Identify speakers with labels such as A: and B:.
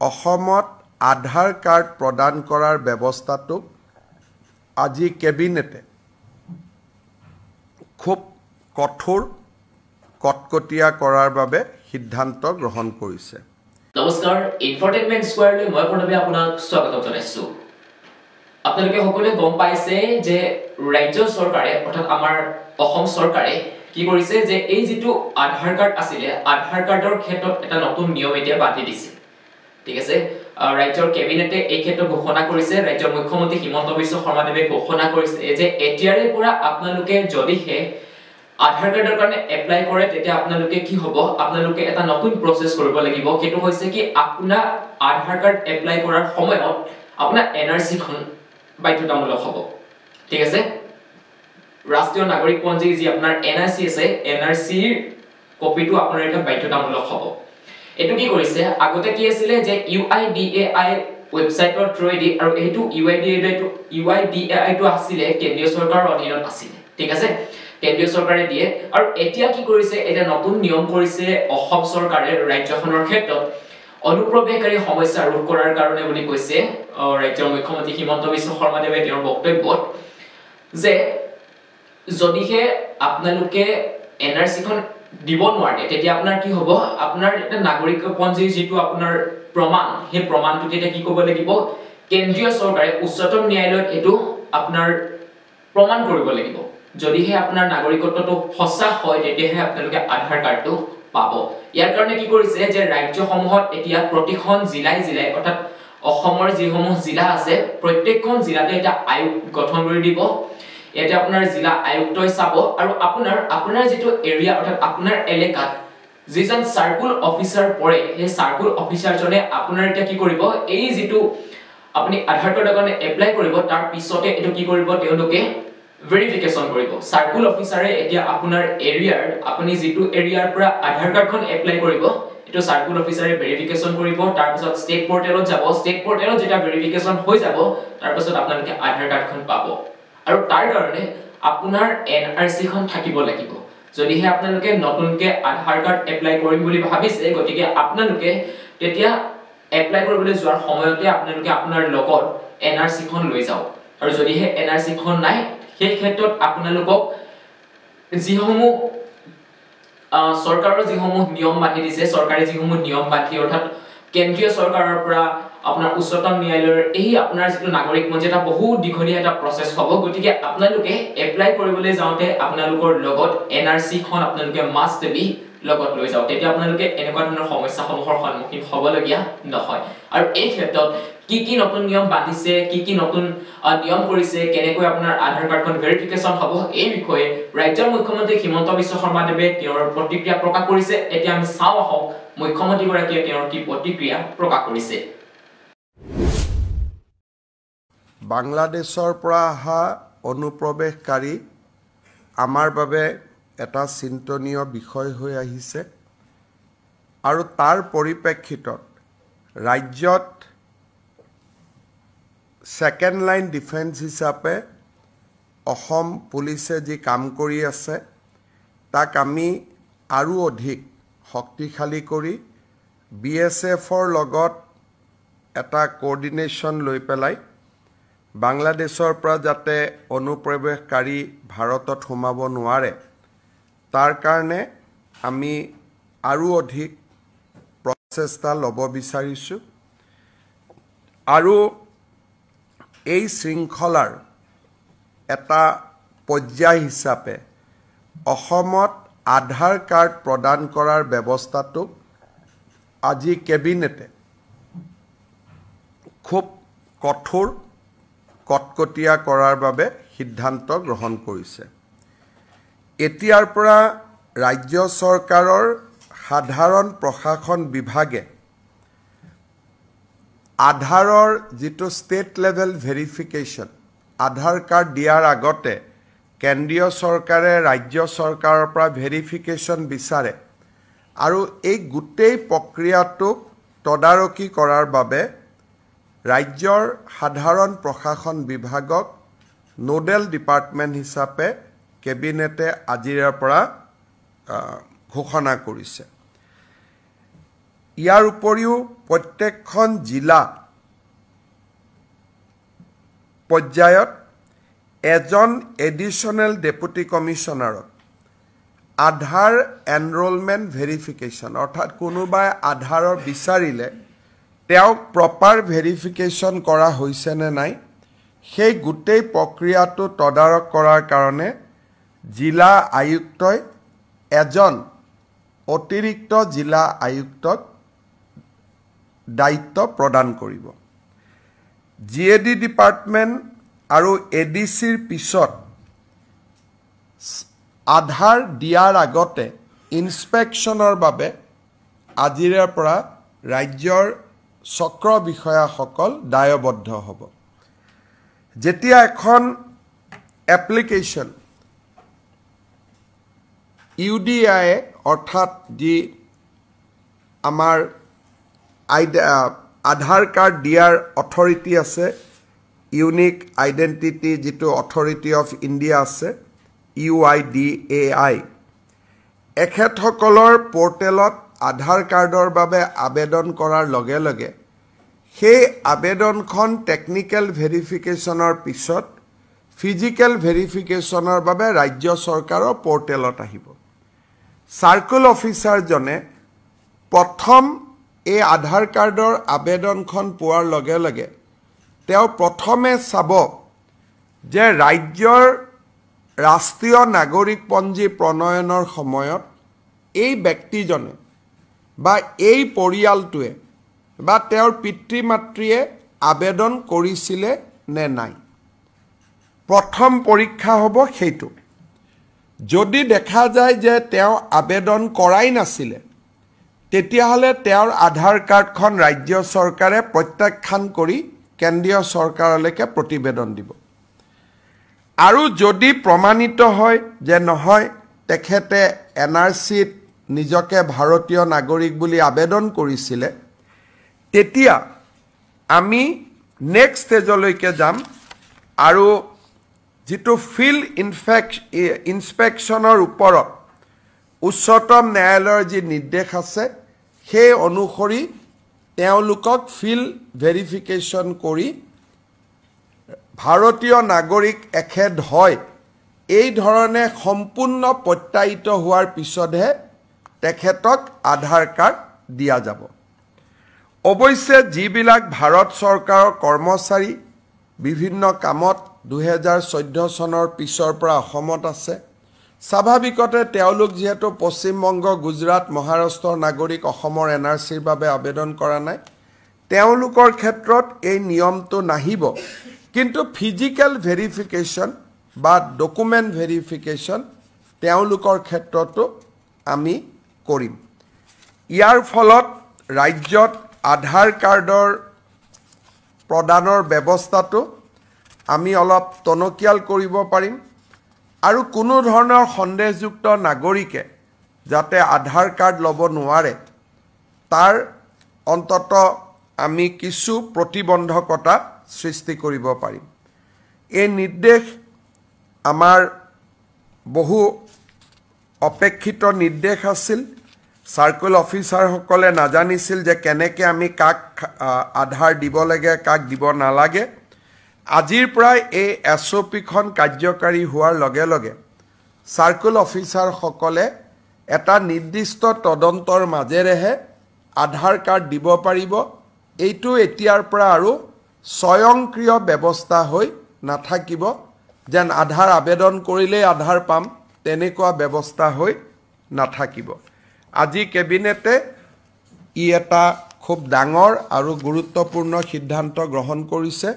A: অসমত আধাৰ কাৰ্ড প্ৰদান কৰাৰ ব্যৱস্থাটোক আজি কেবিনেটে খুব কঠোৰ কটকটীয়া কৰাৰ বাবে সিদ্ধান্ত গ্ৰহণ কৰিছে।
B: নমস্কাৰ, ইনফৰটেইনমেণ্ট স্কোৱাৰলৈ মই প্ৰণৱে আপোনাক স্বাগতম জনাইছো। আপোনালোকে সকলোৱে গম পাইছে যে ৰাজ্য চৰকাৰে অৰ্থাৎ আমাৰ অসম চৰকাৰে কি কৰিছে যে এই যেটো আধাৰ কাৰ্ড আছিলে আধাৰ কাৰ্ডৰ ক্ষেত্ৰত এটা নতুন নিয়ম এতিয়া বান্ধি দিছে। ঠিক আছে, ৰাজ্যৰ কেবিনেটে এই ক্ষেত্ৰত ঘোষণা কৰিছে। ৰাজ্যৰ মুখ্যমন্ত্ৰী হিমন্ত বিশ্ব শৰ্মাদেৱে ঘোষণা কৰিছে যে এতিয়াৰে পৰা আপোনালোকে যদিহে আধাৰ কাৰ্ডৰ কাৰণে এপ্লাই কৰে তেতিয়া আপোনালোকে কি হ'ব, আপোনালোকে এটা নতুন প্ৰসেস কৰিব লাগিব। সেইটো হৈছে কি আপোনাৰ আধাৰ কাৰ্ড এপ্লাই কৰাৰ সময়ত আপোনাৰ এনআৰসি খন বাধ্যতামূলক হ'ব। ঠিক আছে, ৰাষ্ট্ৰীয় নাগৰিক পঞ্জী যি আপোনাৰ এনআৰসি আছে, এনআৰসিৰ কপিটো আপোনাৰ এটা বাধ্যতামূলক হ'ব। এটো কি কৰিছে, আগতে কি আছিল যে UIDAI ওয়েবসাইটৰ থ্ৰুৱেদি, আৰু এইটো UIDAI টো আছিল কেন্দ্ৰীয় চৰকাৰৰ অধীনত আছিল। ঠিক আছে, কেন্দ্ৰীয় চৰকাৰে দিয়ে। আৰু এতিয়া কি কৰিছে, এটা নতুন নিয়ম কৰিছে অসম চৰকাৰে ৰাজ্যখনৰ ক্ষেত্ৰত অনুপ্ৰৱেশকাৰী সমস্যা ৰোধ কৰাৰ কাৰণে বুলি কৈছে ৰাজ্যৰ মুখ্যমন্ত্ৰী হিমন্ত বিশ্ব শৰ্মাদেৱে তেওঁৰ বক্তব্যত যে যদিহে আপোনালোকে এনআৰসি খন দিব নোৱাৰে তেতিয়া আপোনাৰ কি হ'ব, আপোনাৰ এটা নাগৰিকপঞ্জীৰ যেটো আপোনাৰ প্ৰমাণ, সেই প্ৰমাণটো তেতিয়া কি কৰিব লাগিব, কেন্দ্ৰীয় চৰকাৰে উচ্চতম ন্যায়ালয়ত এটো আপোনাৰ প্ৰমাণ কৰিব লাগিব। যদিহে আপোনাৰ নাগৰিকত্বটো সঁচা হয় তেতিয়াহে আপোনালোকে আধাৰ কাৰ্ডটো পাব। ইয়াৰ কাৰণে কি কৰিছে যে ৰাজ্যসমূহত এতিয়া প্ৰতিখন জিলাই অৰ্থাৎ অসমৰ যিসমূহ জিলা আছে প্ৰত্যেকখন জিলাতে এটা আয়োগ গঠন কৰি দিব। ইয়াতে আপোনাৰ জিলা আয়ুক্তই চাব আৰু আপোনাৰ যেটো এৰিয়া অৰ্থাৎ আপোনাৰ এলেকাত যিজন সাৰ্কুল অফিচাৰ পৰে, সেই সাৰ্কুল অফিচাৰজনে আপোনাৰ এটা কি কৰিব, এই যেটো আপুনি আধাৰ কাৰ্ডৰ কাৰণে এপ্লাই কৰিব তাৰ পিছতে এটো কি কৰিব, তেওঁলোকে ভেৰিফিকেশন কৰিব। সাৰ্কুল অফিচাৰে এতিয়া আপোনাৰ এৰিয়াৰ, আপুনি যেটো এৰিয়াৰ পৰা আধাৰ কাৰ্ডখন এপ্লাই কৰিব এটো সাৰ্কুল অফিচাৰে ভেৰিফিকেশন কৰিব। তাৰ পিছত ষ্টেট পৰ্টেলত যাব, ষ্টেট পৰ্টেলত যেটা ভেৰিফিকেশন হৈ যাব তাৰ পিছত আপোনালোকে আধাৰ কাৰ্ডখন পাব। আৰু তাৰ কাৰণে আপোনাৰ এনআৰসি খন থাকিব লাগিব। যদিহে আপোনালোকে নতুনকে আধাৰ কাৰ্ড এপ্লাই কৰিম বুলি ভাবিছে, গতিকে আপোনালোকে তেতিয়া এপ্লাই কৰিবলৈ যোৱাৰ সময়তে আপোনালোকে আপোনাৰ লগত এনআৰসি খন লৈ যাওক। আৰু যদিহে এনআৰসি খন নাই, সেই ক্ষেত্ৰত আপোনালোকক যিসমূহ চৰকাৰৰ যিসমূহ নিয়ম বান্ধি দিছে, চৰকাৰে যিসমূহ নিয়ম বান্ধি অৰ্থাৎ কেন্দ্ৰীয় চৰকাৰৰ পৰা আপোনাৰ উচ্চতম ন্যায়ালয়ৰ এই আপোনাৰ যেটো নাগৰিক পঞ্জী এটা বহু দীঘলীয়া এটা প্ৰসেস হ'ব। গতিকে আপোনালোকে এপ্লাই কৰিবলৈ যাওঁতে আপোনালোকৰ লগত এনআৰসি খন আপোনালোকে মাষ্ট বি লগত লৈ যাওক। তেতিয়া আপোনালোকে এনেকুৱা ধৰণৰ সমস্যাসমূহৰ সন্মুখীন হ'বলগীয়া নহয়। আৰু এই ক্ষেত্ৰত কি নতুন নিয়ম বান্ধিছে, কি নতুন নিয়ম কৰিছে, কেনেকৈ আপোনাৰ আধাৰ কাৰ্ডখন ভেৰিফিকেশন হ'ব, এই বিষয়ে ৰাজ্যৰ মুখ্যমন্ত্ৰী হিমন্ত বিশ্ব শৰ্মাদেৱে তেওঁৰ প্ৰতিক্ৰিয়া প্ৰকাশ কৰিছে। এতিয়া আমি চাওঁ আহক মুখ্যমন্ত্ৰী গৰাকীয়ে তেওঁৰ কি প্ৰতিক্ৰিয়া প্ৰকাশ কৰিছে।
A: বাংলাদেশৰ পৰা অহা অনুপ্ৰৱেশকাৰী আমাৰ বাবে এটা চিন্তনীয় বিষয় হৈ আহিছে। আৰু তাৰ পৰিপ্ৰেক্ষিতত ৰাজ্যত সেকেন্ড লাইন ডিফেন্স হিচাপে অসম পুলিচে যি কাম কৰি আছে তাক আমি আৰু অধিক শক্তিশালী কৰি BSFৰ লগত এটা কোঅৰ্ডিনেশ্যন লৈ পেলাই বাংলাদেশৰ পৰা যাতে অনুপ্ৰৱেশকাৰী ভাৰতত সোমাব নোৱাৰে তাৰ কাৰণে আমি আৰু অধিক প্ৰচেষ্টা ল'ব বিচাৰিছো। আৰু এই শৃংখলাৰ এটা পৰ্যায় হিচাপে অসমত আধাৰ কাৰ্ড প্ৰদান কৰাৰ ব্যৱস্থাটোক আজি কেবিনেটে খুব কঠোৰ কটকটীয়া কৰাৰ বাবে সিদ্ধান্ত গ্ৰহণ কৰিছে। এতিয়াৰ পৰা ৰাজ্য চৰকাৰৰ সাধাৰণ প্ৰশাসন বিভাগে আধাৰৰ যেটো ষ্টেট লেভেল ভেৰিফিকেশন, আধাৰ কাৰ্ড দিয়াৰ আগতে কেন্দ্ৰীয় চৰকাৰে ৰাজ্য চৰকাৰৰ পৰা ভেৰিফিকেশন বিচাৰে। আৰু এই গোটেই প্ৰক্ৰিয়াটোক তদাৰকি কৰাৰ বাবে ৰাজ্যৰ সাধাৰণ প্ৰশাসন বিভাগক নোডেল ডিপাৰ্টমেণ্ট হিচাপে কেবিনেটে আজিৰ পৰা ঘোষণা কৰিছে। ইয়াৰ উপৰিও প্ৰত্যেকখন জিলা পৰ্যায়ত এজন এডিশ্যনেল ডেপুটি কমিশ্যনাৰক আধাৰ এনৰোলমেণ্ট ভেৰিফিকেশ্যন অৰ্থাৎ কোনোবাই আধাৰৰ বিচাৰিলে তেওঁক প্ৰপাৰ ভেৰিফিকেশ্যন কৰা হৈছে নে নাই সেই গোটেই প্ৰক্ৰিয়াটো তদাৰক কৰাৰ কাৰণে জিলা আয়ুক্তই এজন অতিৰিক্ত জিলা আয়ুক্তক দায়িত্ব প্ৰদান কৰিব জিএডি ডিপাৰ্টমেণ্ট আৰু এডিচিৰ পিছত আধাৰ দিয়াৰ আগতে ইনস্পেকশ্যনৰ বাবে আজিৰে পৰা ৰাজ্যৰ চক্ৰ বিষয়াসকল দায়বদ্ধ হ'ব যেতিয়া এখন এপ্লিকেশ্যন ইউডিআই অৰ্থাৎ যি আমাৰ আধাৰ কাৰ্ড দিয়াৰ অথৰিটি আছে ইউনিক আইডেণ্টিটি যিটো অথৰিটি অফ ইণ্ডিয়া আছে UIDAI এখেতসকলৰ পৰ্টেলত আধাৰ কাৰ্ডৰ বাবে আবেদন কৰাৰ লগে লগে সেই আবেদনখন টেকনিক্যাল ভেৰিফিকেশ্যনৰ পিছত ফিজিক্যাল ভেৰিফিকেশ্যনৰ বাবে ৰাজ্য চৰকাৰৰ পৰ্টেলত আহিব সাৰ্কেল অফিচাৰজনে প্ৰথম এই আধাৰ কাৰ্ডৰ আবেদনখন পোৱাৰ লগে লগে তেওঁ প্ৰথমে চাব যে ৰাজ্যৰ ৰাষ্ট্ৰীয় নাগৰিকপঞ্জী প্ৰণয়নৰ সময়ত এই ব্যক্তিজনে বা এই পৰিয়ালটোৱে বা তেওঁৰ পিতৃ মাতৃয়ে আবেদন কৰিছিলে নে নাই প্ৰথম পৰীক্ষা হ'ব সেইটো যদি দেখা যায় যে তেওঁ আবেদন কৰাই নাছিলে তেতিয়াহ'লে তেওঁৰ আধাৰ কাৰ্ডখন ৰাজ্য চৰকাৰে প্ৰত্যাখ্যান কৰি কেন্দ্ৰীয় চৰকাৰলৈকে প্ৰতিবেদন দিব আৰু যদি প্ৰমাণিত হয় যে নহয় তেখেতে এনআৰচিত নিজকে ভাৰতীয় নাগৰিক বুলি আবেদন কৰিছিলে তেতিয়া আমি নেক্সট ষ্টেজলৈকে যাম আৰু যিটো ফিল্ড ইনস্পেকশ্যনৰ ওপৰত উচ্চতম ন্যায়ালয়ৰ যি নিৰ্দেশ আছে সেই অনুসৰি তেওঁলোকক ফিল্ড ভেৰিফিকেশ্যন কৰি ভাৰতীয় নাগৰিক এখেত হয় এই ধৰণে সম্পূৰ্ণ প্ৰত্যায়িত হোৱাৰ পিছতহে তেখেতক আধাৰ কাৰ্ড দিয়া যাব অৱশ্যে যিবিলাক ভাৰত চৰকাৰৰ কৰ্মচাৰী বিভিন্ন কামত 2014 চনৰ পিছৰ পৰা অসমত আছে স্বাভাৱিকতে তেওঁলোক যেহেতু পশ্চিমবংগ গুজৰাট মহাৰাষ্ট্ৰৰ নাগৰিক অসমৰ এনআৰচিৰ বাবে আবেদন কৰা নাই তেওঁলোকৰ ক্ষেত্ৰত এই নিয়মটো নাহিব কিন্তু ফিজিক্যাল ভেৰিফিকেশ্যন বা ডকুমেণ্ট ভেৰিফিকেশ্যন তেওঁলোকৰ ক্ষেত্ৰতো আমি কৰিম ইয়াৰ ফলত ৰাজ্যত আধাৰ কাৰ্ডৰ প্ৰদানৰ ব্যৱস্থাটো আমি অলপ টনকিয়াল কৰিব পাৰিম আৰু কোনো ধৰণৰ সন্দেহযুক্ত নাগৰিকে যাতে আধাৰ কাৰ্ড ল'ব নোৱাৰে তাৰ অন্তত আমি কিছু প্ৰতিবন্ধকতা সৃষ্টি কৰিব পাৰিম এই নিৰ্দেশ আমাৰ বহু অপেক্ষিত নিৰ্দেশ আছিল সাৰ্কেল অফিচাৰসকলে নাজানিছিল যে কেনেকৈ আমি কাক আধাৰ দিব লাগে কাক দিব নালাগে আজিৰ পৰা এই এছঅপিখন কাৰ্যকাৰী হোৱাৰ লগে লগে সাৰ্কেল অফিচাৰসকলে এটা নিৰ্দিষ্ট তদন্তৰ মাজেৰেহে আধাৰ কাৰ্ড দিব পাৰিব এইটো এতিয়াৰ পৰা আৰু স্বয়ংক্ৰিয় ব্যৱস্থা হৈ নাথাকিব যেন আধাৰ আবেদন কৰিলেই আধাৰ পাম তেনেকুৱা ব্যৱস্থা হৈ নাথাকিব আজি কেবিনেটে ই এটা খুব ডাঙৰ আৰু গুৰুত্বপূৰ্ণ সিদ্ধান্ত গ্ৰহণ কৰিছে